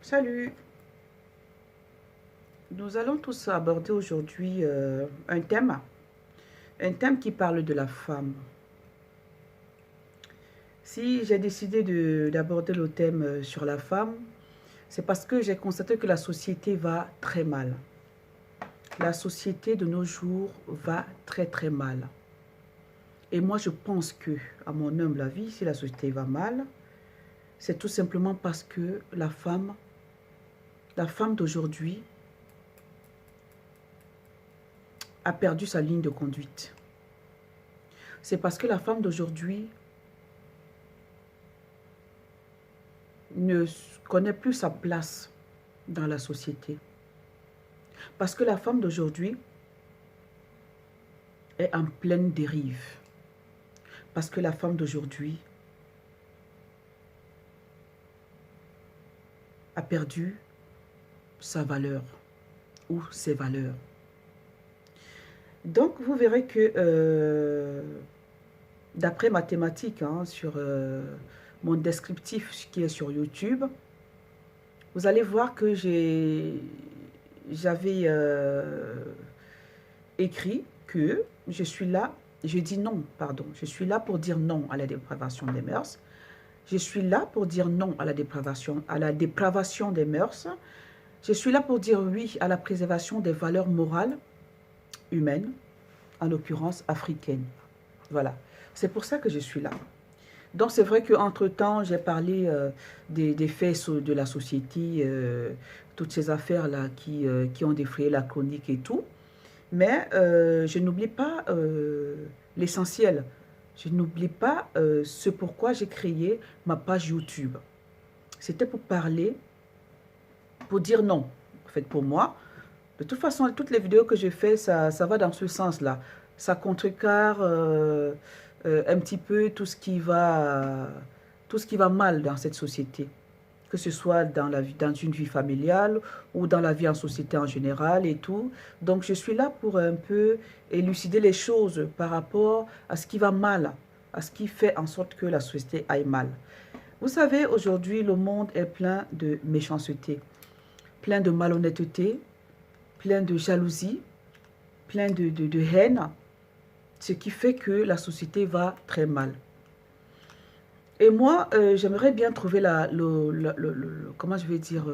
Salut! Nous allons tous aborder aujourd'hui un thème qui parle de la femme. Si j'ai décidé d'aborder le thème sur la femme, c'est parce que j'ai constaté que la société va très mal. La société de nos jours va très très mal. Et moi je pense que, à mon humble avis, si la société va mal, c'est tout simplement parce que la femme d'aujourd'hui a perdu sa ligne de conduite. C'est parce que la femme d'aujourd'hui ne connaît plus sa place dans la société. Parce que la femme d'aujourd'hui est en pleine dérive. Parce que la femme d'aujourd'hui a perdu sa valeur ou ses valeurs. Donc, vous verrez que d'après ma thématique, sur mon descriptif qui est sur YouTube, vous allez voir que j'avais écrit que je suis là, je dis non, pardon, je suis là pour dire non à la dépravation des mœurs. Je suis là pour dire non à la dépravation des mœurs. Je suis là pour dire oui à la préservation des valeurs morales humaines, en l'occurrence africaines. Voilà, c'est pour ça que je suis là. Donc c'est vrai qu'entre-temps, j'ai parlé des faits de la société, toutes ces affaires-là qui ont défrayé la chronique et tout. Mais je n'oublie pas l'essentiel. Je n'oublie pas ce pourquoi j'ai créé ma page YouTube. C'était pour parler, pour dire non. En fait, pour moi, de toute façon, toutes les vidéos que je fais, ça va dans ce sens-là. Ça contrecarre un petit peu tout ce qui va mal dans cette société. Que ce soit dans une vie familiale ou dans la vie en société en général et tout. Donc, je suis là pour un peu élucider les choses par rapport à ce qui va mal, à ce qui fait en sorte que la société aille mal. Vous savez, aujourd'hui, le monde est plein de méchanceté, plein de malhonnêteté, plein de jalousie, plein de haine, ce qui fait que la société va très mal. Et moi, j'aimerais bien trouver comment je vais dire,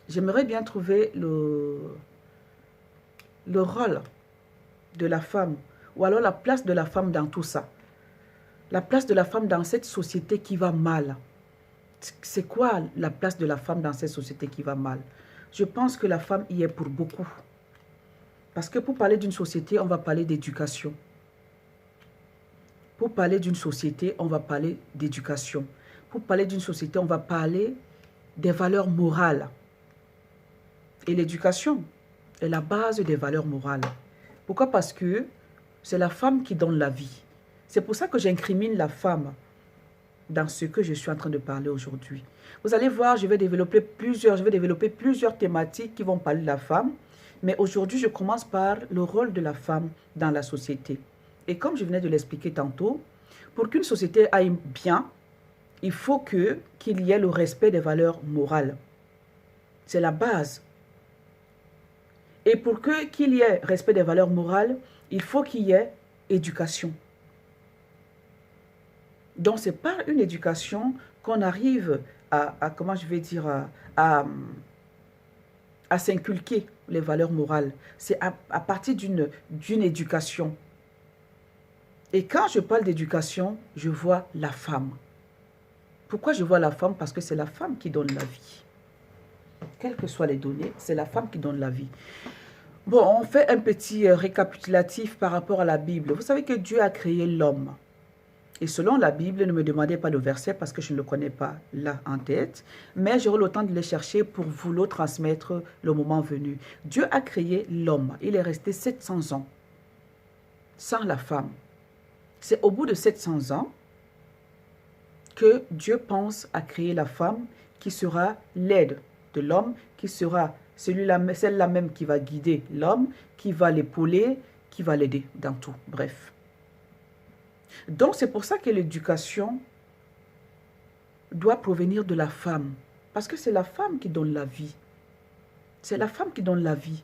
j'aimerais bien trouver le rôle de la femme, ou alors la place de la femme dans tout ça. La place de la femme dans cette société qui va mal. C'est quoi la place de la femme dans cette société qui va mal? Je pense que la femme y est pour beaucoup. Parce que pour parler d'une société, on va parler d'éducation. Pour parler d'une société, on va parler d'éducation. Pour parler d'une société, on va parler des valeurs morales. Et l'éducation est la base des valeurs morales. Pourquoi? Parce que c'est la femme qui donne la vie. C'est pour ça que j'incrimine la femme dans ce que je suis en train de parler aujourd'hui. Vous allez voir, je vais développer plusieurs thématiques qui vont parler de la femme. Mais aujourd'hui, je commence par le rôle de la femme dans la société. Et comme je venais de l'expliquer tantôt, pour qu'une société aille bien, il faut qu'il y ait le respect des valeurs morales. C'est la base. Et pour qu'il y ait respect des valeurs morales, il faut qu'il y ait éducation. Donc, c'est par une éducation qu'on arrive comment je vais dire, à s'inculquer les valeurs morales. C'est à partir d'une éducation. Et quand je parle d'éducation, je vois la femme. Pourquoi je vois la femme? Parce que c'est la femme qui donne la vie. Quelles que soient les données, c'est la femme qui donne la vie. Bon, on fait un petit récapitulatif par rapport à la Bible. Vous savez que Dieu a créé l'homme. Et selon la Bible, ne me demandez pas le verset parce que je ne le connais pas là en tête, mais j'aurai le temps de le chercher pour vous le transmettre le moment venu. Dieu a créé l'homme. Il est resté 700 ans sans la femme. C'est au bout de 700 ans que Dieu pense à créer la femme qui sera l'aide de l'homme, qui sera celle-là même qui va guider l'homme, qui va l'épauler, qui va l'aider dans tout. Bref. Donc, c'est pour ça que l'éducation doit provenir de la femme. Parce que c'est la femme qui donne la vie. C'est la femme qui donne la vie.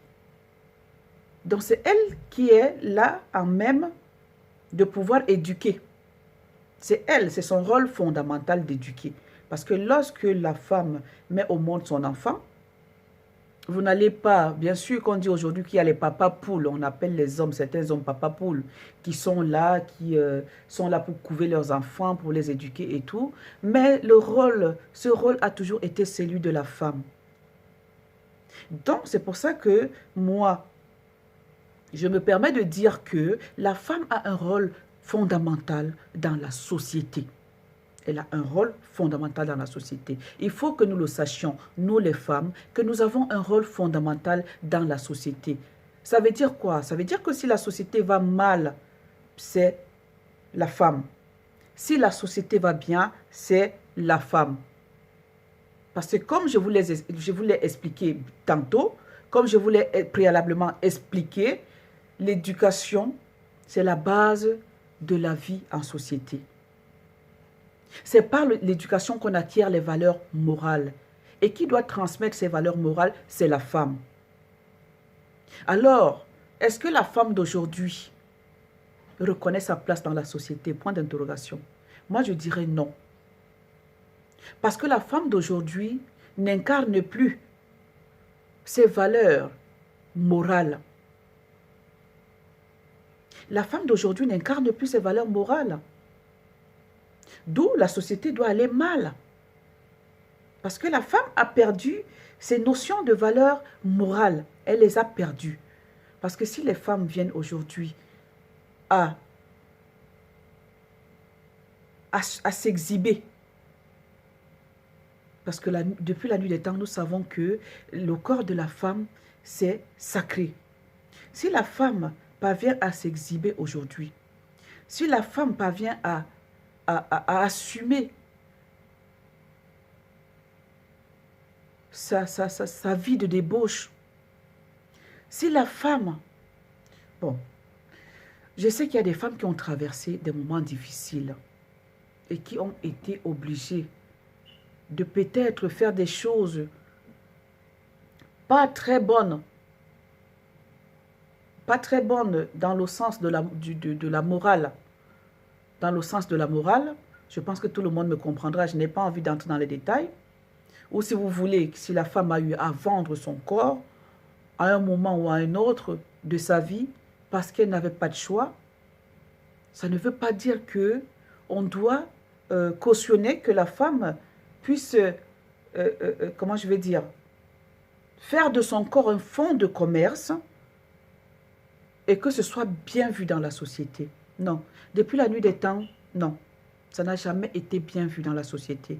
Donc c'est elle qui est là en même de pouvoir éduquer. C'est elle, c'est son rôle fondamental d'éduquer. Parce que lorsque la femme met au monde son enfant, vous n'allez pas, bien sûr qu'on dit aujourd'hui qu'il y a les papas poules, on appelle les hommes, certains hommes papas poules, qui sont là pour couver leurs enfants, pour les éduquer et tout. Mais ce rôle a toujours été celui de la femme. Donc c'est pour ça que moi, je me permets de dire que la femme a un rôle fondamental dans la société. Elle a un rôle fondamental dans la société. Il faut que nous le sachions, nous les femmes, que nous avons un rôle fondamental dans la société. Ça veut dire quoi? Ça veut dire que si la société va mal, c'est la femme. Si la société va bien, c'est la femme. Parce que comme je vous l'ai expliqué tantôt, comme je vous l'ai préalablement expliqué, l'éducation, c'est la base de la vie en société. C'est par l'éducation qu'on acquiert les valeurs morales. Et qui doit transmettre ces valeurs morales? C'est la femme. Alors, est-ce que la femme d'aujourd'hui reconnaît sa place dans la société? Point d'interrogation. Moi, je dirais non. Parce que la femme d'aujourd'hui n'incarne plus ses valeurs morales. La femme d'aujourd'hui n'incarne plus ses valeurs morales. D'où la société doit aller mal. Parce que la femme a perdu ses notions de valeurs morales. Elle les a perdues. Parce que si les femmes viennent aujourd'hui à s'exhiber, parce que depuis la nuit des temps, nous savons que le corps de la femme, c'est sacré. Si la femme parvient à s'exhiber aujourd'hui, si la femme parvient à assumer sa vie de débauche, si la femme... Bon, je sais qu'il y a des femmes qui ont traversé des moments difficiles et qui ont été obligées de peut-être faire des choses pas très bonnes dans le sens de la morale. Dans le sens de la morale, je pense que tout le monde me comprendra, je n'ai pas envie d'entrer dans les détails. Ou si vous voulez, si la femme a eu à vendre son corps à un moment ou à un autre de sa vie parce qu'elle n'avait pas de choix, ça ne veut pas dire que on doit cautionner que la femme puisse, comment je vais dire, faire de son corps un fonds de commerce et que ce soit bien vu dans la société. Non, depuis la nuit des temps, non, ça n'a jamais été bien vu dans la société.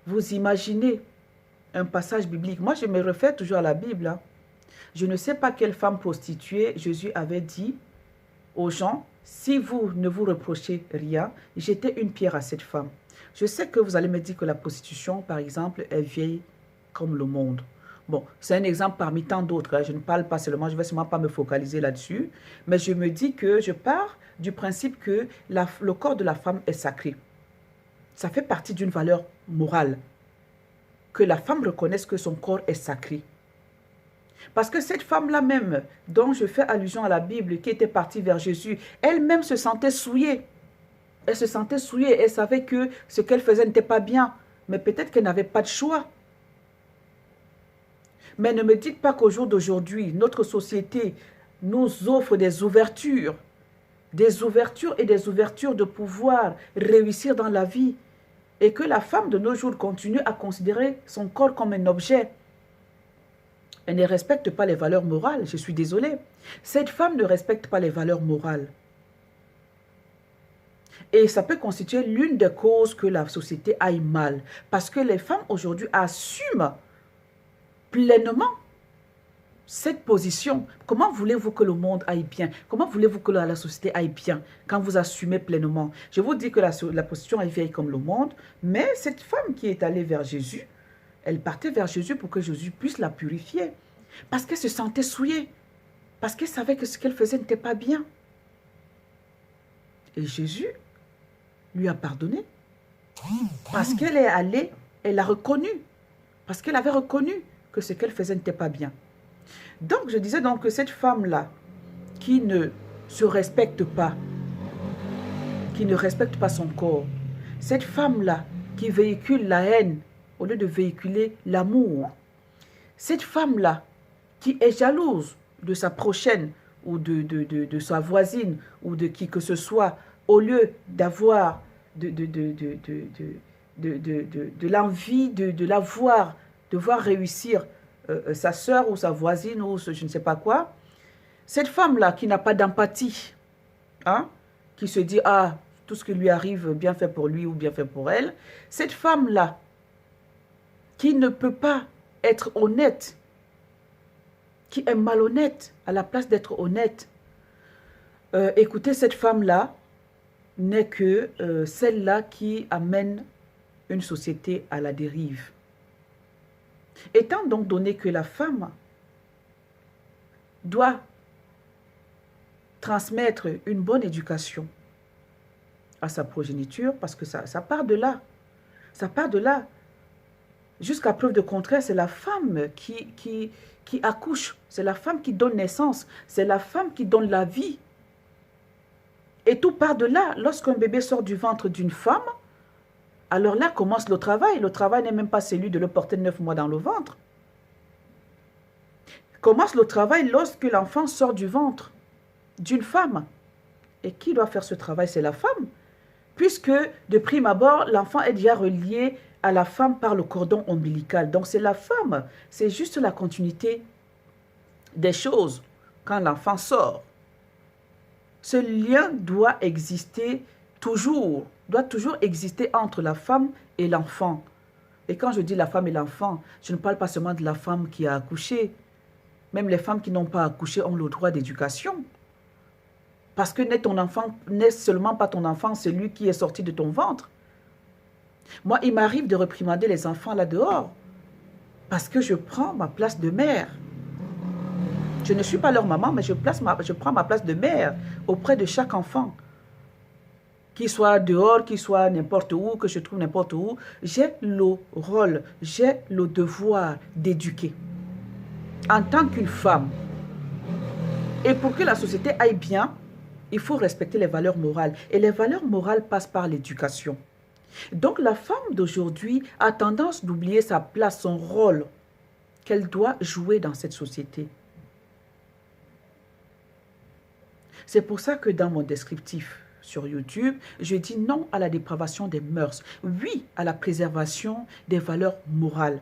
Vous imaginez un passage biblique. Moi, je me réfère toujours à la Bible. Hein. Je ne sais pas quelle femme prostituée Jésus avait dit aux gens, si vous ne vous reprochez rien, jetez une pierre à cette femme. Je sais que vous allez me dire que la prostitution, par exemple, est vieille comme le monde. Bon, c'est un exemple parmi tant d'autres. Hein. Je ne parle pas seulement, je ne vais sûrement pas me focaliser là-dessus. Mais je me dis que je pars du principe que le corps de la femme est sacré. Ça fait partie d'une valeur morale. Que la femme reconnaisse que son corps est sacré. Parce que cette femme-là même, dont je fais allusion à la Bible, qui était partie vers Jésus, elle-même se sentait souillée. Elle se sentait souillée. Elle savait que ce qu'elle faisait n'était pas bien. Mais peut-être qu'elle n'avait pas de choix. Mais ne me dites pas qu'au jour d'aujourd'hui, notre société nous offre des ouvertures et des ouvertures de pouvoir réussir dans la vie. Et que la femme de nos jours continue à considérer son corps comme un objet. Elle ne respecte pas les valeurs morales, je suis désolée. Cette femme ne respecte pas les valeurs morales. Et ça peut constituer l'une des causes que la société aille mal. Parce que les femmes aujourd'hui assument pleinement cette position. Comment voulez-vous que le monde aille bien? Comment voulez-vous que la société aille bien quand vous assumez pleinement? Je vous dis que la position est vieille comme le monde, mais cette femme qui est allée vers Jésus, elle partait vers Jésus pour que Jésus puisse la purifier. Parce qu'elle se sentait souillée. Parce qu'elle savait que ce qu'elle faisait n'était pas bien. Et Jésus lui a pardonné. Parce qu'elle est allée, elle l'a reconnu. Parce qu'elle avait reconnu que ce qu'elle faisait n'était pas bien. Donc, je disais donc que cette femme-là, qui ne se respecte pas, qui ne respecte pas son corps, cette femme-là qui véhicule la haine au lieu de véhiculer l'amour, cette femme-là qui est jalouse de sa prochaine ou de sa voisine ou de qui que ce soit, au lieu d'avoir de l'envie de la voir, de voir réussir sa soeur ou sa voisine ou je ne sais pas quoi, cette femme-là qui n'a pas d'empathie, hein, qui se dit, ah, tout ce qui lui arrive, bien fait pour lui ou bien fait pour elle, cette femme-là qui ne peut pas être honnête, qui est malhonnête à la place d'être honnête, écoutez, cette femme-là n'est que celle-là qui amène une société à la dérive. Étant donc donné que la femme doit transmettre une bonne éducation à sa progéniture, parce que ça part de là. Ça part de là. Jusqu'à preuve de contraire, c'est la femme qui accouche. C'est la femme qui donne naissance. C'est la femme qui donne la vie. Et tout part de là. Lorsqu'un bébé sort du ventre d'une femme, alors là commence le travail. Le travail n'est même pas celui de le porter 9 mois dans le ventre. Commence le travail lorsque l'enfant sort du ventre d'une femme. Et qui doit faire ce travail? C'est la femme. Puisque de prime abord, l'enfant est déjà relié à la femme par le cordon ombilical. Donc c'est la femme. C'est juste la continuité des choses quand l'enfant sort. Ce lien doit exister toujours, doit toujours exister entre la femme et l'enfant. Et quand je dis la femme et l'enfant, je ne parle pas seulement de la femme qui a accouché. Même les femmes qui n'ont pas accouché ont le droit d'éducation. Parce que n'est seulement pas ton enfant, celui qui est sorti de ton ventre. Moi, il m'arrive de réprimander les enfants là dehors. Parce que je prends ma place de mère. Je ne suis pas leur maman, mais je prends ma place de mère auprès de chaque enfant. Qu'il soit dehors, qu'il soit n'importe où, que je trouve n'importe où. J'ai le rôle, j'ai le devoir d'éduquer. En tant qu'une femme. Et pour que la société aille bien, il faut respecter les valeurs morales. Et les valeurs morales passent par l'éducation. Donc la femme d'aujourd'hui a tendance d'oublier sa place, son rôle qu'elle doit jouer dans cette société. C'est pour ça que dans mon descriptif sur YouTube, je dis non à la dépravation des mœurs, oui à la préservation des valeurs morales.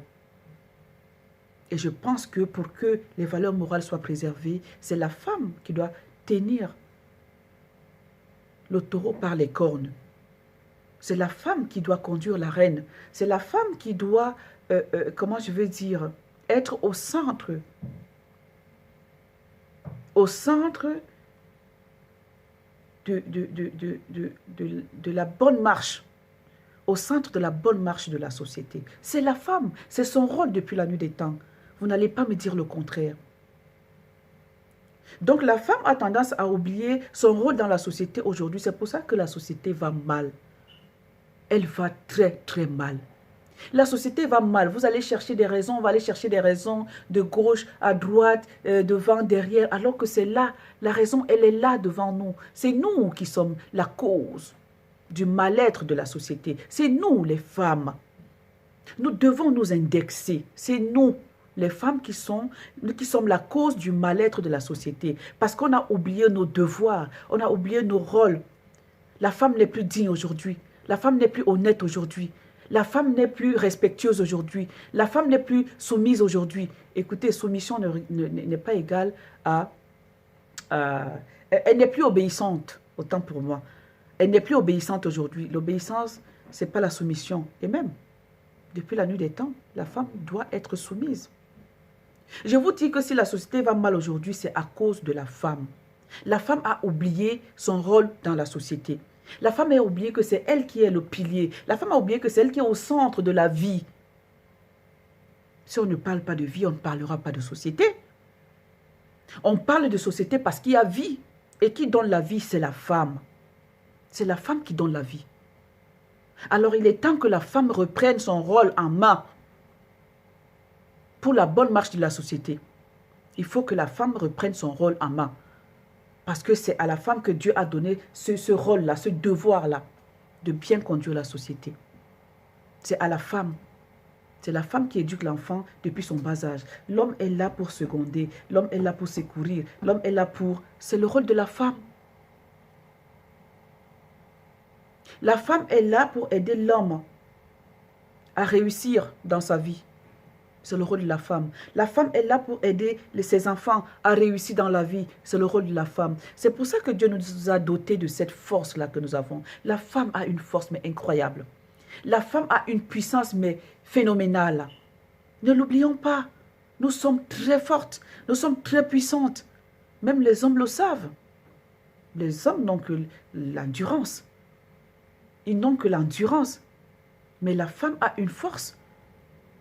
Et je pense que pour que les valeurs morales soient préservées, c'est la femme qui doit tenir le taureau par les cornes. C'est la femme qui doit conduire la reine. C'est la femme qui doit, comment je veux dire, être au centre de la bonne marche, au centre de la bonne marche de la société. C'est la femme, c'est son rôle depuis la nuit des temps. Vous n'allez pas me dire le contraire. Donc la femme a tendance à oublier son rôle dans la société aujourd'hui. C'est pour ça que la société va mal. Elle va très très mal. La société va mal. Vous allez chercher des raisons, on va aller chercher des raisons de gauche à droite, devant, derrière, alors que c'est là, la raison, elle est là devant nous. C'est nous qui sommes la cause du mal-être de la société. C'est nous les femmes. Nous devons nous indexer. C'est nous les femmes qui sommes la cause du mal-être de la société. Parce qu'on a oublié nos devoirs, on a oublié nos rôles. La femme n'est plus digne aujourd'hui. La femme n'est plus honnête aujourd'hui. La femme n'est plus respectueuse aujourd'hui. La femme n'est plus soumise aujourd'hui. Écoutez, soumission n'est pas égale à... elle n'est plus obéissante, autant pour moi. Elle n'est plus obéissante aujourd'hui. L'obéissance, ce n'est pas la soumission. Et même, depuis la nuit des temps, la femme doit être soumise. Je vous dis que si la société va mal aujourd'hui, c'est à cause de la femme. La femme a oublié son rôle dans la société. La femme a oublié que c'est elle qui est le pilier. La femme a oublié que c'est elle qui est au centre de la vie. Si on ne parle pas de vie, on ne parlera pas de société. On parle de société parce qu'il y a vie. Et qui donne la vie, c'est la femme. C'est la femme qui donne la vie. Alors il est temps que la femme reprenne son rôle en main. pour la bonne marche de la société. Il faut que la femme reprenne son rôle en main. Parce que c'est à la femme que Dieu a donné ce rôle-là, ce devoir-là, de bien conduire la société. C'est à la femme. C'est la femme qui éduque l'enfant depuis son bas âge. L'homme est là pour seconder, l'homme est là pour secourir, l'homme est là pour... C'est le rôle de la femme. La femme est là pour aider l'homme à réussir dans sa vie. C'est le rôle de la femme. La femme est là pour aider ses enfants à réussir dans la vie. C'est le rôle de la femme. C'est pour ça que Dieu nous a dotés de cette force-là que nous avons. La femme a une force, mais incroyable. La femme a une puissance, mais phénoménale. Ne l'oublions pas. Nous sommes très fortes. Nous sommes très puissantes. Même les hommes le savent. Les hommes n'ont que l'endurance. Ils n'ont que l'endurance. Mais la femme a une force,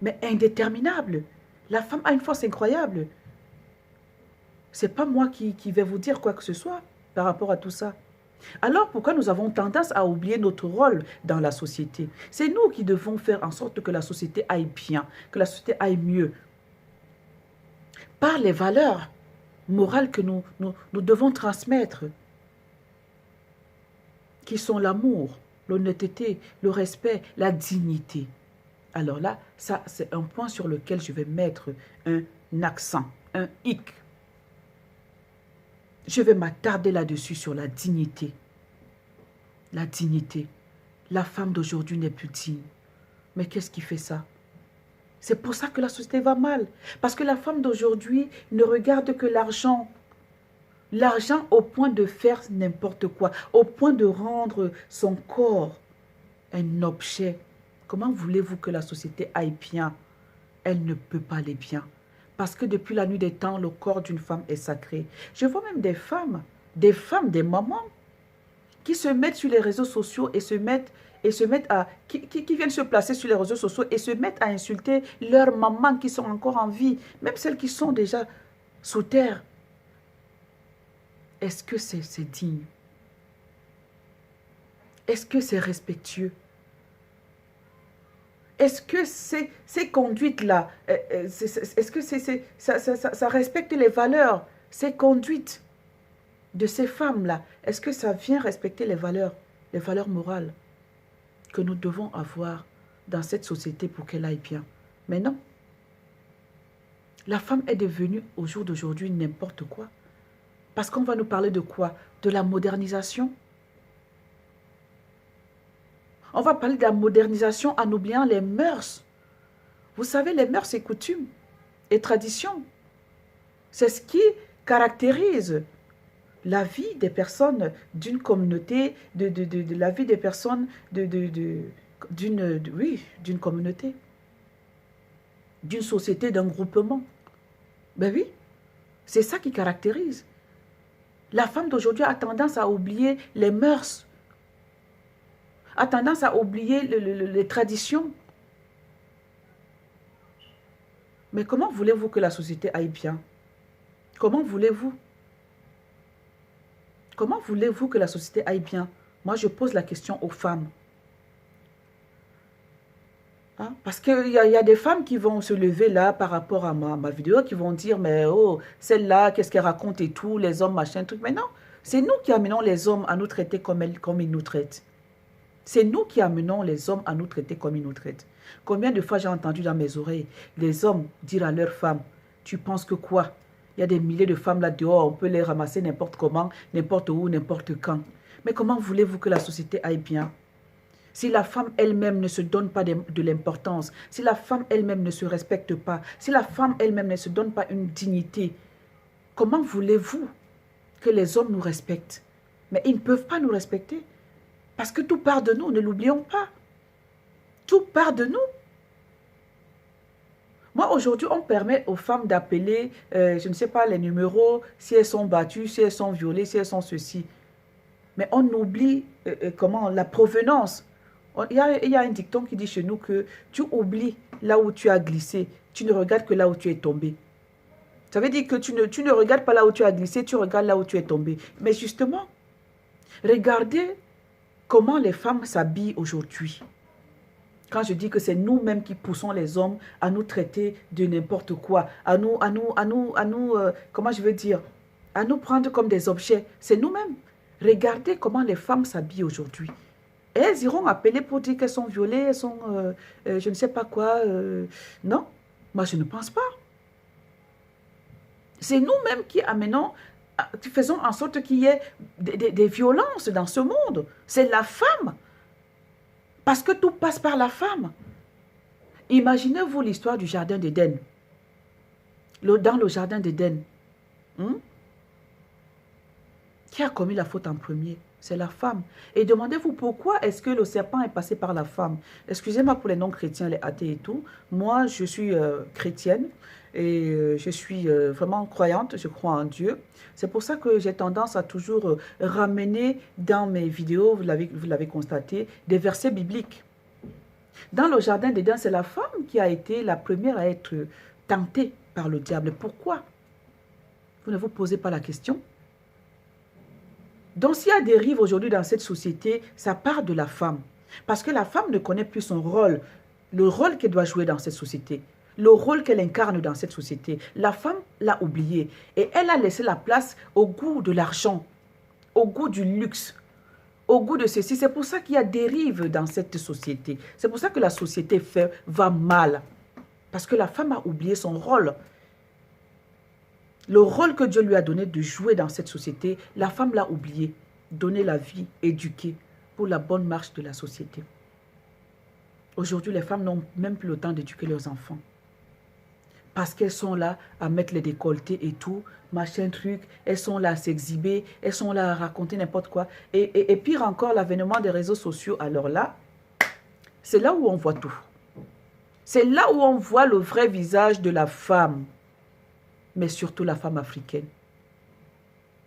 mais indéterminable. La femme a une force incroyable. Ce n'est pas moi qui vais vous dire quoi que ce soit par rapport à tout ça. Alors pourquoi nous avons tendance à oublier notre rôle dans la société? C'est nous qui devons faire en sorte que la société aille bien, que la société aille mieux. Par les valeurs morales que nous devons transmettre, qui sont l'amour, l'honnêteté, le respect, la dignité. Alors là, ça c'est un point sur lequel je vais mettre un accent, un hic. Je vais m'attarder là-dessus sur la dignité. La dignité. La femme d'aujourd'hui n'est plus digne. Mais qu'est-ce qui fait ça? C'est pour ça que la société va mal. Parce que la femme d'aujourd'hui ne regarde que l'argent. L'argent au point de faire n'importe quoi, au point de rendre son corps un objet. Comment voulez-vous que la société aille bien? Elle ne peut pas aller bien. Parce que depuis la nuit des temps, le corps d'une femme est sacré. Je vois même des femmes, des mamans, qui se mettent sur les réseaux sociaux et se mettent à... qui viennent se placer sur les réseaux sociaux et se mettent à insulter leurs mamans qui sont encore en vie, même celles qui sont déjà sous terre. Est-ce que c'est digne? Est-ce que c'est respectueux? Est-ce que ces conduites-là, est-ce que ça respecte les valeurs, ces conduites de ces femmes-là? Est-ce que ça vient respecter les valeurs morales que nous devons avoir dans cette société pour qu'elle aille bien? Mais non. La femme est devenue, au jour d'aujourd'hui, n'importe quoi. Parce qu'on va nous parler de quoi? De la modernisation. On va parler de la modernisation en oubliant les mœurs. Vous savez, les mœurs et coutumes et traditions, c'est ce qui caractérise la vie des personnes d'une communauté, la vie des personnes d'une communauté, d'une société, d'un groupement. Ben oui, c'est ça qui caractérise. La femme d'aujourd'hui a tendance à oublier les mœurs, a tendance à oublier les traditions. Mais comment voulez-vous que la société aille bien? Comment voulez-vous? Comment voulez-vous que la société aille bien? Moi, je pose la question aux femmes. Hein? Parce qu'il y a des femmes qui vont se lever là par rapport à ma vidéo, qui vont dire, mais oh, celle-là, qu'est-ce qu'elle raconte et tout, les hommes, machin, truc. Mais non, c'est nous qui amenons les hommes à nous traiter comme ils nous traitent. C'est nous qui amenons les hommes à nous traiter comme ils nous traitent. Combien de fois j'ai entendu dans mes oreilles les hommes dire à leurs femmes, tu penses que quoi? Il y a des milliers de femmes là dehors, on peut les ramasser n'importe comment, n'importe où, n'importe quand. Mais comment voulez-vous que la société aille bien? Si la femme elle-même ne se donne pas de l'importance, si la femme elle-même ne se respecte pas, si la femme elle-même ne se donne pas une dignité, comment voulez-vous que les hommes nous respectent? Mais ils ne peuvent pas nous respecter. Parce que tout part de nous, ne l'oublions pas. Tout part de nous. Moi, aujourd'hui, on permet aux femmes d'appeler, je ne sais pas, les numéros, si elles sont battues, si elles sont violées, si elles sont ceci. Mais on oublie la provenance. Il y a un dicton qui dit chez nous que tu oublies là où tu as glissé, tu ne regardes que là où tu es tombé. Ça veut dire que tu ne regardes pas là où tu as glissé, tu regardes là où tu es tombé. Mais justement, regardez comment les femmes s'habillent aujourd'hui. Quand je dis que c'est nous-mêmes qui poussons les hommes à nous traiter de n'importe quoi, comment je veux dire, à nous prendre comme des objets, c'est nous-mêmes. Regardez comment les femmes s'habillent aujourd'hui. Et elles iront appeler pour dire qu'elles sont violées, elles sont, je ne sais pas quoi. Non, moi je ne pense pas. C'est nous-mêmes qui amenons, qui faisons en sorte qu'il y ait des violences dans ce monde. C'est la femme. Parce que tout passe par la femme. Imaginez-vous l'histoire du jardin d'Éden. Dans le jardin d'Éden, qui a commis la faute en premier? C'est la femme. Et demandez-vous pourquoi est-ce que le serpent est passé par la femme? Excusez-moi pour les non-chrétiens, les athées et tout. Moi, je suis chrétienne et je suis vraiment croyante. Je crois en Dieu. C'est pour ça que j'ai tendance à toujours ramener dans mes vidéos, vous l'avez constaté, des versets bibliques. Dans le jardin d'Éden, c'est la femme qui a été la première à être tentée par le diable. Pourquoi? Vous ne vous posez pas la question? Donc, s'il y a des dérive aujourd'hui dans cette société, ça part de la femme. Parce que la femme ne connaît plus son rôle, le rôle qu'elle doit jouer dans cette société, le rôle qu'elle incarne dans cette société. La femme l'a oublié et elle a laissé la place au goût de l'argent, au goût du luxe, au goût de ceci. C'est pour ça qu'il y a dérive dans cette société. C'est pour ça que la société va mal. Parce que la femme a oublié son rôle. Le rôle que Dieu lui a donné de jouer dans cette société, la femme l'a oublié. Donner la vie, éduquer pour la bonne marche de la société. Aujourd'hui, les femmes n'ont même plus le temps d'éduquer leurs enfants. Parce qu'elles sont là à mettre les décolletés et tout, machin truc. Elles sont là à s'exhiber, elles sont là à raconter n'importe quoi. Et pire encore, l'avènement des réseaux sociaux. Alors là, c'est là où on voit tout. C'est là où on voit le vrai visage de la femme. Mais surtout la femme africaine.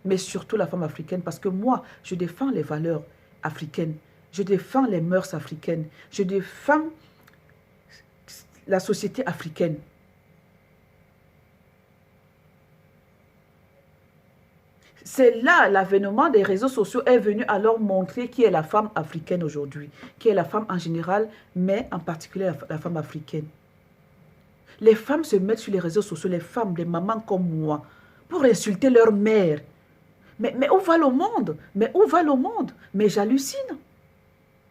Mais surtout la femme africaine, parce que moi, je défends les valeurs africaines. Je défends les mœurs africaines. Je défends la société africaine. C'est là, l'avènement des réseaux sociaux est venu alors montrer qui est la femme africaine aujourd'hui, qui est la femme en général, mais en particulier la femme africaine. Les femmes se mettent sur les réseaux sociaux, les femmes, les mamans comme moi, pour insulter leur mère. Mais où va le monde? Mais où va le monde? Mais j'hallucine.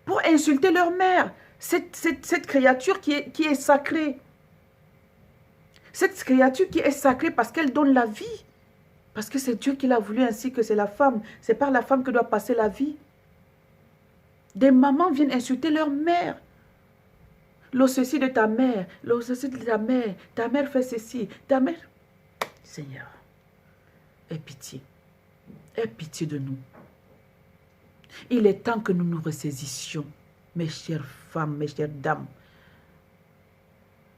Pour insulter leur mère, cette créature qui est sacrée. Cette créature qui est sacrée parce qu'elle donne la vie. Parce que c'est Dieu qui l'a voulu ainsi, que c'est la femme. C'est par la femme que doit passer la vie. Des mamans viennent insulter leur mère. Le ceci de ta mère, le ceci de ta mère fait ceci, ta mère... Seigneur, aie pitié de nous. Il est temps que nous nous ressaisissions, mes chères femmes, mes chères dames,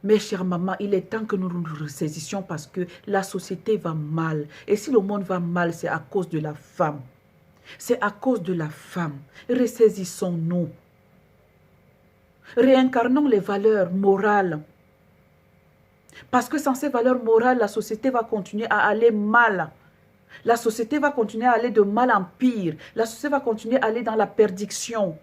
mes chères mamans, il est temps que nous nous ressaisissions parce que la société va mal. Et si le monde va mal, c'est à cause de la femme. C'est à cause de la femme. Ressaisissons-nous. Réincarnons les valeurs morales. Parce que sans ces valeurs morales, la société va continuer à aller mal. La société va continuer à aller de mal en pire. La société va continuer à aller dans la perdition.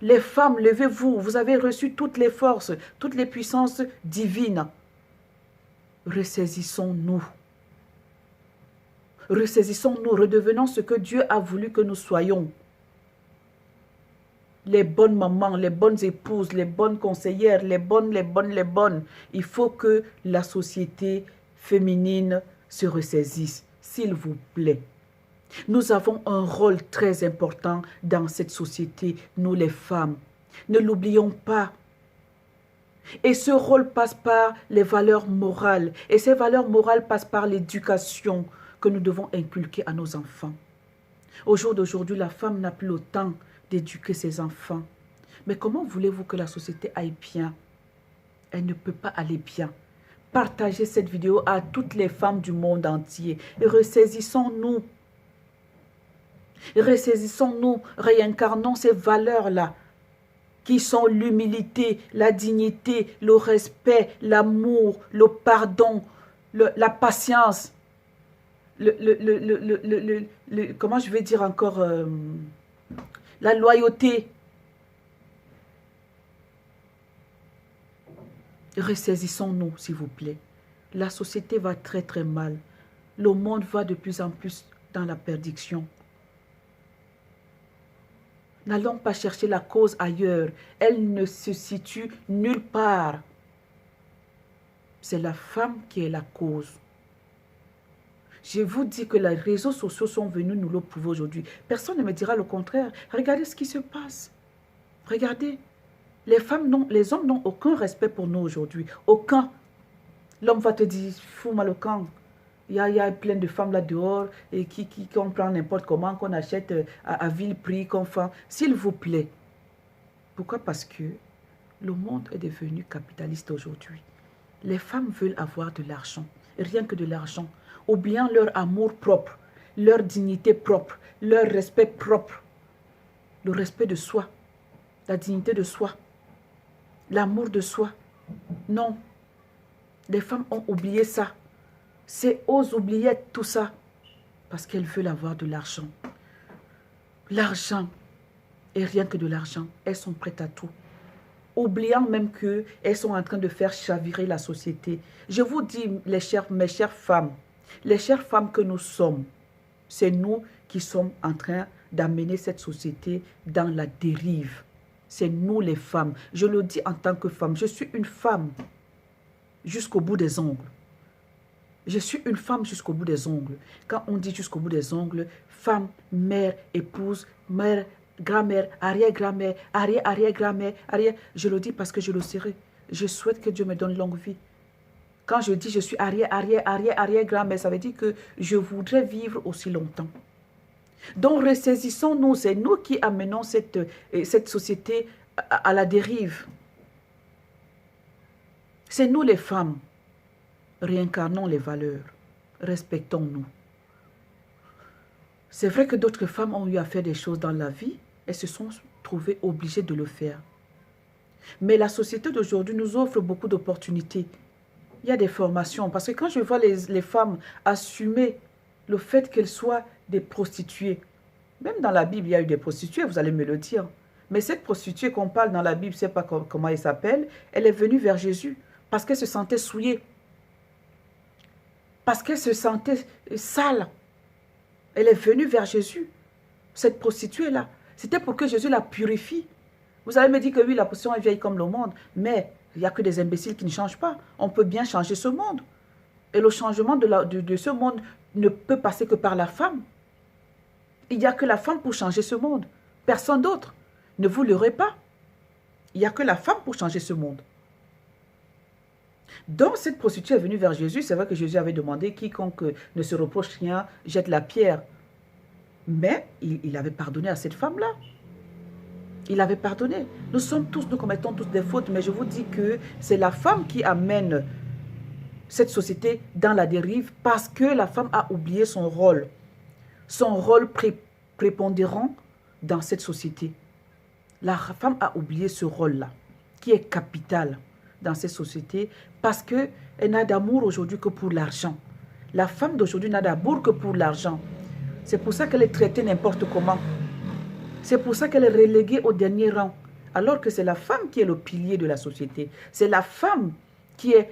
Les femmes, levez-vous. Vous avez reçu toutes les forces, toutes les puissances divines. Ressaisissons-nous. Ressaisissons-nous, redevenons ce que Dieu a voulu que nous soyons. Les bonnes mamans, les bonnes épouses, les bonnes conseillères, les bonnes. Il faut que la société féminine se ressaisisse, s'il vous plaît. Nous avons un rôle très important dans cette société, nous les femmes. Ne l'oublions pas. Et ce rôle passe par les valeurs morales. Et ces valeurs morales passent par l'éducation que nous devons inculquer à nos enfants. Au jour d'aujourd'hui, la femme n'a plus le temps d'éduquer ses enfants. Mais comment voulez-vous que la société aille bien? Elle ne peut pas aller bien. Partagez cette vidéo à toutes les femmes du monde entier. Et ressaisissons-nous. Ressaisissons-nous, réincarnons ces valeurs-là, qui sont l'humilité, la dignité, le respect, l'amour, le pardon, la patience, comment je vais dire encore, la loyauté. Ressaisissons-nous, s'il vous plaît. La société va très très mal. Le monde va de plus en plus dans la perdition. N'allons pas chercher la cause ailleurs. Elle ne se situe nulle part. C'est la femme qui est la cause. Je vous dis que les réseaux sociaux sont venus nous le prouver aujourd'hui. Personne ne me dira le contraire. Regardez ce qui se passe. Regardez. Les hommes n'ont aucun respect pour nous aujourd'hui. Aucun. L'homme va te dire, fous-moi le camp. Il y a plein de femmes là dehors et qu'on prend n'importe comment, qu'on achète à vil prix, qu'on fait. S'il vous plaît. Pourquoi? Parce que le monde est devenu capitaliste aujourd'hui. Les femmes veulent avoir de l'argent, rien que de l'argent, oubliant leur amour propre, leur dignité propre, leur respect propre, le respect de soi, la dignité de soi, l'amour de soi. Non, les femmes ont oublié ça. C'est aux oubliettes tout ça, parce qu'elles veulent avoir de l'argent. L'argent, et rien que de l'argent, elles sont prêtes à tout. Oubliant même qu'elles sont en train de faire chavirer la société. Je vous dis, mes chères femmes que nous sommes, c'est nous qui sommes en train d'amener cette société dans la dérive. C'est nous les femmes. Je le dis en tant que femme. Je suis une femme jusqu'au bout des ongles. Je suis une femme jusqu'au bout des ongles. Quand on dit jusqu'au bout des ongles, femme, mère, épouse, mère, grand-mère, arrière-grand-mère, arrière-arrière-grand-mère, arrière. Je le dis parce que je le serai. Je souhaite que Dieu me donne longue vie. Quand je dis je suis arrière-arrière-arrière-arrière-grand-mère, ça veut dire que je voudrais vivre aussi longtemps. Donc ressaisissons-nous, c'est nous qui amenons cette société à la dérive. C'est nous les femmes. Réincarnons les valeurs. Respectons-nous. C'est vrai que d'autres femmes ont eu à faire des choses dans la vie et se sont trouvées obligées de le faire. Mais la société d'aujourd'hui nous offre beaucoup d'opportunités. Il y a des formations. Parce que quand je vois les femmes assumer le fait qu'elles soient des prostituées, même dans la Bible, il y a eu des prostituées, vous allez me le dire. Mais cette prostituée qu'on parle dans la Bible, je ne sais pas comment elle s'appelle, elle est venue vers Jésus parce qu'elle se sentait souillée. Parce qu'elle se sentait sale. Elle est venue vers Jésus, cette prostituée-là. C'était pour que Jésus la purifie. Vous allez me dire que oui, la prostitution est vieille comme le monde, mais il n'y a que des imbéciles qui ne changent pas. On peut bien changer ce monde. Et le changement de ce monde ne peut passer que par la femme. Il n'y a que la femme pour changer ce monde. Personne d'autre. Ne vous leurrez pas. Il n'y a que la femme pour changer ce monde. Donc, cette prostituée est venue vers Jésus. C'est vrai que Jésus avait demandé, quiconque ne se reproche rien, jette la pierre. Mais il avait pardonné à cette femme-là. Il avait pardonné. Nous commettons tous des fautes, mais je vous dis que c'est la femme qui amène cette société dans la dérive parce que la femme a oublié son rôle prépondérant dans cette société. La femme a oublié ce rôle-là, qui est capital dans cette société parce qu'elle n'a d'amour aujourd'hui que pour l'argent. La femme d'aujourd'hui n'a d'amour que pour l'argent. C'est pour ça qu'elle est traitée n'importe comment. C'est pour ça qu'elle est reléguée au dernier rang. Alors que c'est la femme qui est le pilier de la société. C'est la femme qui est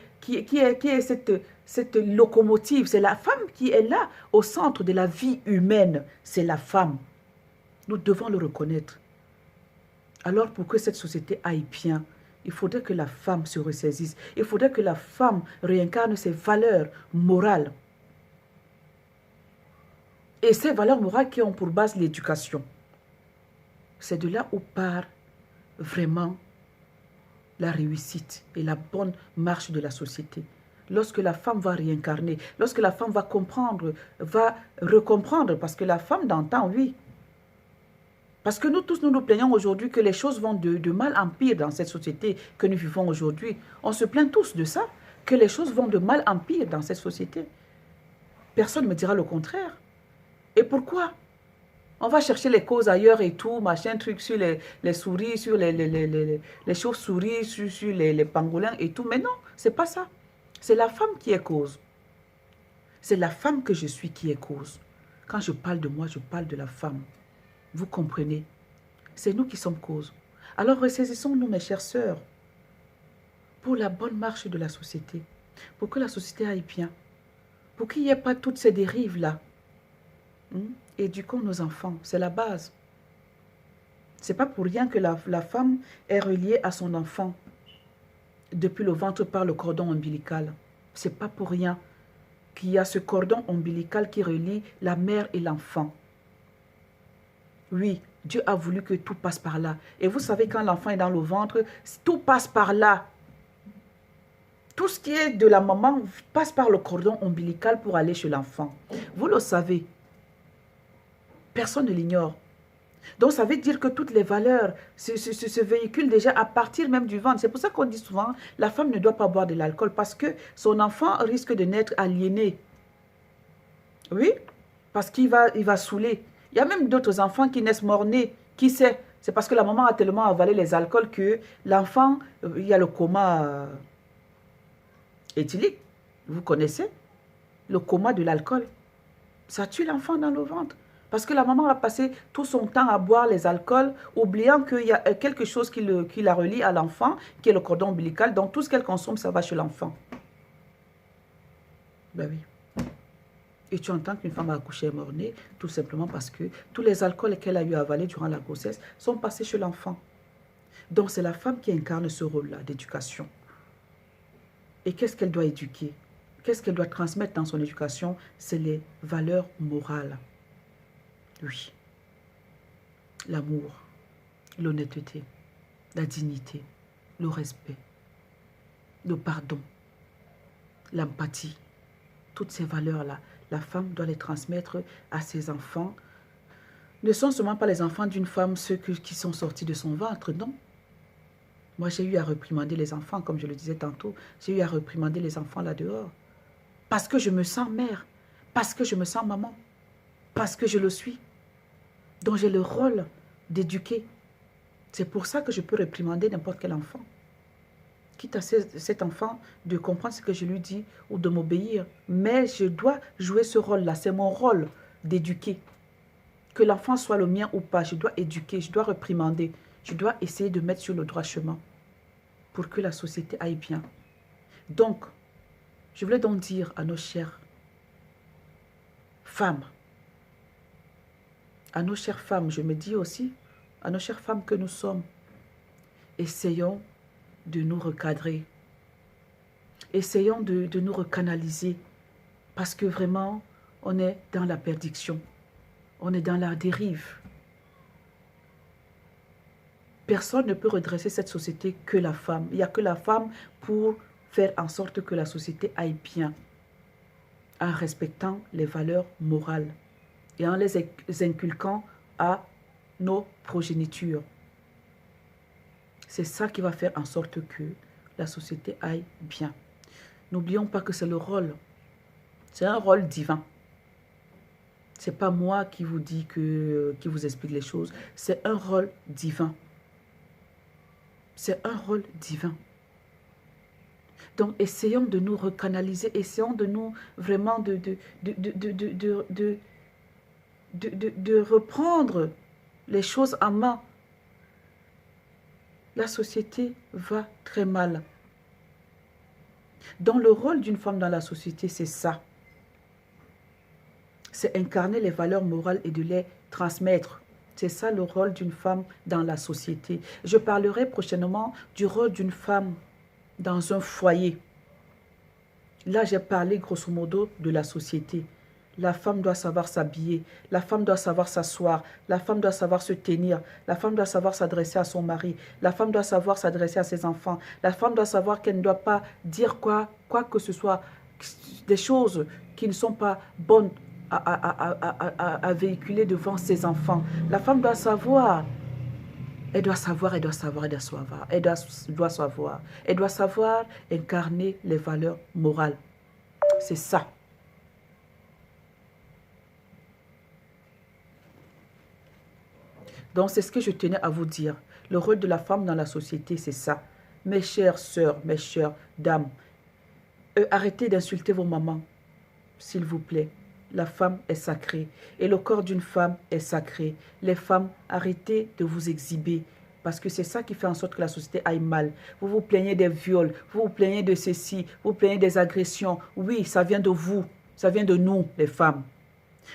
cette locomotive. C'est la femme qui est là au centre de la vie humaine. C'est la femme. Nous devons le reconnaître. Alors pour que cette société aille bien, il faudrait que la femme se ressaisisse. Il faudrait que la femme réincarne ses valeurs morales. Et ces valeurs morales qui ont pour base l'éducation. C'est de là où part vraiment la réussite et la bonne marche de la société. Lorsque la femme va réincarner, lorsque la femme va comprendre, va recomprendre, parce que la femme d'antan, oui. Parce que nous tous, nous nous plaignons aujourd'hui que les choses vont de mal en pire dans cette société que nous vivons aujourd'hui. On se plaint tous de ça, que les choses vont de mal en pire dans cette société. Personne ne me dira le contraire. Et pourquoi? On va chercher les causes ailleurs et tout, machin, truc sur les souris, sur les chauves-souris, sur les pangolins et tout. Mais non, c'est pas ça. C'est la femme qui est cause. C'est la femme que je suis qui est cause. Quand je parle de moi, je parle de la femme. Vous comprenez? C'est nous qui sommes cause. Alors ressaisissons-nous, mes chères sœurs. pour la bonne marche de la société, pour que la société aille bien, pour qu'il n'y ait pas toutes ces dérives-là. Éduquons nos enfants, c'est la base. C'est pas pour rien que la femme est reliée à son enfant depuis le ventre par le cordon ombilical. C'est pas pour rien qu'il y a ce cordon ombilical qui relie la mère et l'enfant. Oui, Dieu a voulu que tout passe par là. Et vous savez, quand l'enfant est dans le ventre, tout passe par là. Tout ce qui est de la maman passe par le cordon ombilical pour aller chez l'enfant. Vous le savez. Personne ne l'ignore. Donc, ça veut dire que toutes les valeurs se véhiculent déjà à partir même du ventre. C'est pour ça qu'on dit souvent, la femme ne doit pas boire de l'alcool parce que son enfant risque de naître aliéné. Oui, parce qu'il va saouler. Il y a même d'autres enfants qui naissent mort-nés. Qui sait? C'est parce que la maman a tellement avalé les alcools que l'enfant, il y a le coma éthylique. Vous connaissez? Le coma de l'alcool. Ça tue l'enfant dans le ventre. Parce que la maman a passé tout son temps à boire les alcools, oubliant qu'il y a quelque chose qui la relie à l'enfant, qui est le cordon ombilical. Donc tout ce qu'elle consomme, ça va chez l'enfant. Ben oui. Et tu entends qu'une femme a accouché mort-née, tout simplement parce que tous les alcools qu'elle a eu à avaler durant la grossesse sont passés chez l'enfant. Donc c'est la femme qui incarne ce rôle-là d'éducation. Et qu'est-ce qu'elle doit éduquer? Qu'est-ce qu'elle doit transmettre dans son éducation? C'est les valeurs morales. Oui, l'amour, l'honnêteté, la dignité, le respect, le pardon, l'empathie. Toutes ces valeurs-là, la femme doit les transmettre à ses enfants. Ne sont seulement pas les enfants d'une femme ceux qui sont sortis de son ventre, non. Moi, j'ai eu à réprimander les enfants, comme je le disais tantôt. J'ai eu à réprimander les enfants là-dehors. Parce que je me sens mère, parce que je me sens maman, parce que je le suis. Donc j'ai le rôle d'éduquer. C'est pour ça que je peux réprimander n'importe quel enfant. Quitte à cet enfant de comprendre ce que je lui dis ou de m'obéir. Mais je dois jouer ce rôle-là. C'est mon rôle d'éduquer. Que l'enfant soit le mien ou pas, je dois éduquer, je dois réprimander. Je dois essayer de mettre sur le droit chemin pour que la société aille bien. Donc, je voulais donc dire à nos chères femmes, je me dis aussi, à nos chères femmes que nous sommes, essayons de nous recadrer. Essayons de nous recanaliser. Parce que vraiment, on est dans la perdition. On est dans la dérive. Personne ne peut redresser cette société que la femme. Il n'y a que la femme pour faire en sorte que la société aille bien. En respectant les valeurs morales. Et en les inculquant à nos progénitures. C'est ça qui va faire en sorte que la société aille bien. N'oublions pas que c'est le rôle. C'est un rôle divin. Ce n'est pas moi qui vous dis qui vous explique les choses. C'est un rôle divin. C'est un rôle divin. Donc, essayons de nous recanaliser. Essayons de nous vraiment de reprendre les choses en main. La société va très mal. Donc le rôle d'une femme dans la société, c'est ça. C'est incarner les valeurs morales et de les transmettre. C'est ça le rôle d'une femme dans la société. Je parlerai prochainement du rôle d'une femme dans un foyer. Là, j'ai parlé grosso modo de la société. La femme doit savoir s'habiller, la femme doit savoir s'asseoir, la femme doit savoir se tenir, la femme doit savoir s'adresser à son mari, la femme doit savoir s'adresser à ses enfants, la femme doit savoir qu'elle ne doit pas dire quoi que ce soit, des choses qui ne sont pas bonnes à véhiculer devant ses enfants. La femme doit savoir, elle doit savoir incarner les valeurs morales. C'est ça. Donc, c'est ce que je tenais à vous dire. Le rôle de la femme dans la société, c'est ça. Mes chères sœurs, mes chères dames, arrêtez d'insulter vos mamans, s'il vous plaît. La femme est sacrée et le corps d'une femme est sacré. Les femmes, arrêtez de vous exhiber. Parce que c'est ça qui fait en sorte que la société aille mal. Vous vous plaignez des viols, vous vous plaignez de ceci, vous vous plaignez des agressions. Oui, ça vient de vous, ça vient de nous, les femmes.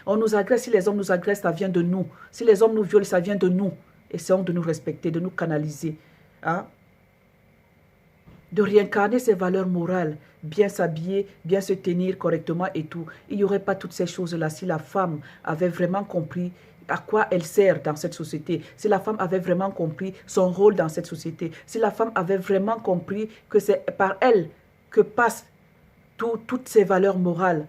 On nous agresse, si les hommes nous agressent, ça vient de nous. Si les hommes nous violent, ça vient de nous. Essayons de nous respecter, de nous canaliser. Hein? De réincarner ces valeurs morales, bien s'habiller, bien se tenir correctement et tout. Il n'y aurait pas toutes ces choses-là si la femme avait vraiment compris à quoi elle sert dans cette société, si la femme avait vraiment compris son rôle dans cette société, si la femme avait vraiment compris que c'est par elle que passent toutes ces valeurs morales,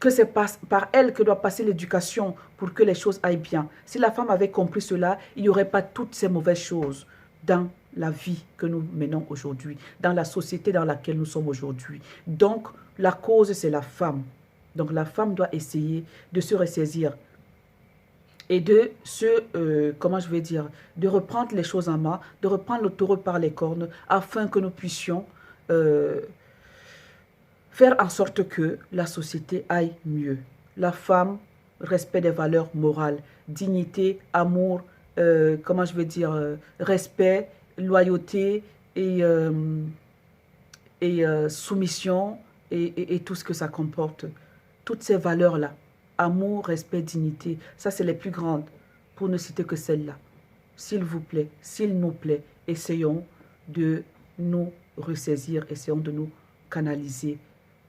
que c'est par elle que doit passer l'éducation pour que les choses aillent bien. Si la femme avait compris cela, il n'y aurait pas toutes ces mauvaises choses dans la vie que nous menons aujourd'hui, dans la société dans laquelle nous sommes aujourd'hui. Donc, la cause, c'est la femme. Donc, la femme doit essayer de se ressaisir et de comment je vais dire, de reprendre les choses en main, de reprendre le taureau par les cornes, afin que nous puissions faire en sorte que la société aille mieux. La femme, respect des valeurs morales, dignité, amour, comment je vais dire, respect, loyauté et soumission et tout ce que ça comporte. Toutes ces valeurs-là, amour, respect, dignité, ça c'est les plus grandes, pour ne citer que celles-là. S'il vous plaît, s'il nous plaît, essayons de nous ressaisir, essayons de nous canaliser,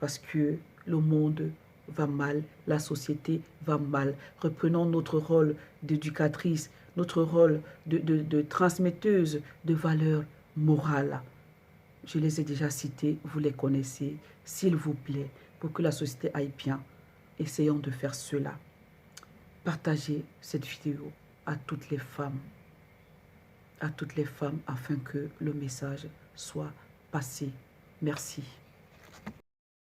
parce que le monde va mal, la société va mal. Reprenons notre rôle d'éducatrice, notre rôle de transmetteuse de valeurs morales. Je les ai déjà cités, vous les connaissez. S'il vous plaît, pour que la société aille bien, essayons de faire cela. Partagez cette vidéo à toutes les femmes, afin que le message soit passé. Merci.